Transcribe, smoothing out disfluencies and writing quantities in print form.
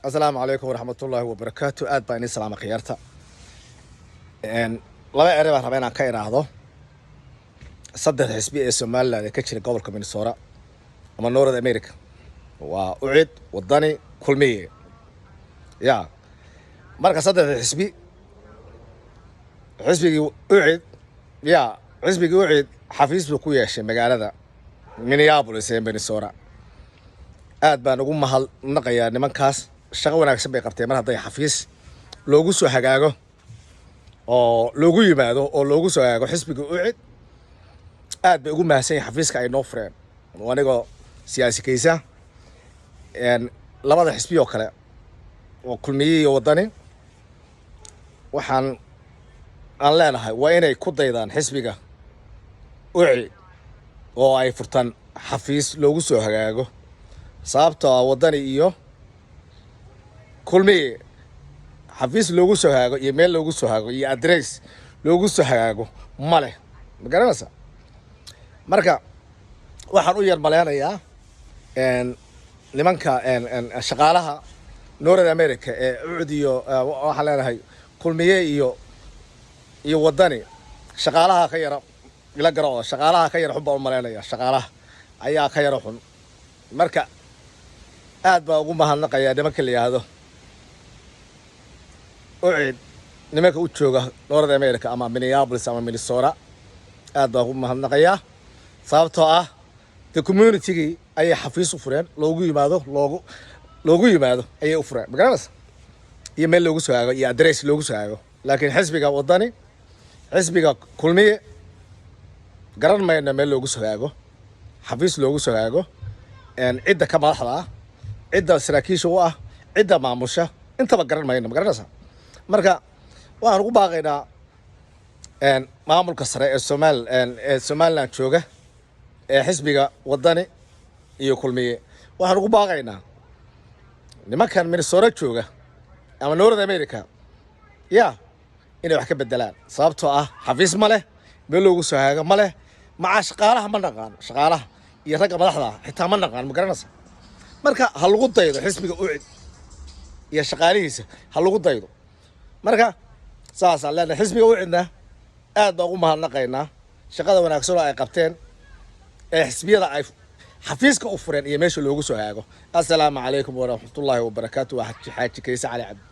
السلام عليكم ورحمة الله وبركاته. آد باني سلام خيارتا لما أريد ربنا كاين هذا صدق حسبي الصومال كشري قبل كمين صورة أما نورد أمريكا وأعد وضني كل مية يا مركز صدق حسبي أعد يا حسبي أعد حفيز بكويش مقالة مينيابوليس بين صورة آد بان ugu mahal naqaya nimankaas shaqo wanaagsan bay qabteen mar haday xafiis loogu soo hagaago oo loogu yimaado oo loogu soo hagaago xisbiga ucid aad bay ugu mahadsan xafiiska ay noo fureen wanigo siyaasi kaysa labada xisbi oo kale oo kulmiye iyo wadani waxaan aan leenahay waa inay ku daydaan xisbiga ucid oo ay furtaan xafiis loogu soo hagaago sababta wadani iyo kulmiye xafiis loogu soo hagaago iyo meel loogu soo hagaago iyo address loogu soo hagaago male ma garanaysa marka waxaan u yar maleynayaa nimanka shaqaalaha North America ee ucdiyo waxa leenahay kulmiye iyo wadani shaqaalaha ka yara ila garo shaqaalaha ka yara xubba u maleynaya shaqaalaha ayaa ka yara xun marka aad baa ugu mahadnaqaya nimanka la yiraahdo ucid nimanka u jooga North America ama Minneapolis ama Minnesota aad baa ugu mahadnaqaya sababtoo ah the community ay xafiis u fureen loogu yimaado ay u fureen magaranaysa iyo meel loogu soo hagaago iyo address loogu soo hagaago laakiin xisbiga wadani xisbiga kulmiye garan mayna meel loogu soo hagaago xafiis loogu soo hagaago cidda ka madaxda ah cidda saraakiisha u ah cidda maamusha intaba garan mayno ma garanaysa marka waxaan ugu baaqaynaa maamulka sare ee Somaliland jooga ee xisbiga wadani iyo kulmiye waxaan ugu baaqaynaa nimankan Minnesota jooga ama North America ya inay wax ka bedelaan sababtoo ah xafiis ma leh meel loogu soo hagaago ma leh maca shaqaalaha ma naqaan shaqaalaha iyo ragga madaxda xitaa ma naqaan ma garanaysa marka ha lagu daydo xisbiga ucid iyo shaqaalihiisa ha lagu daydo marka saas aan leenahay xisbiga ucidna aad baan ugu mahadnaqaynaa shaqada wanaagsan oo ay qabteen ee xisbiyada ay xafiiska u fureen iyo meesha loogu soo hagaago assalaamu calaykum waraxmatullaahi wabarakaatuh xaaji kaysa cali cabdi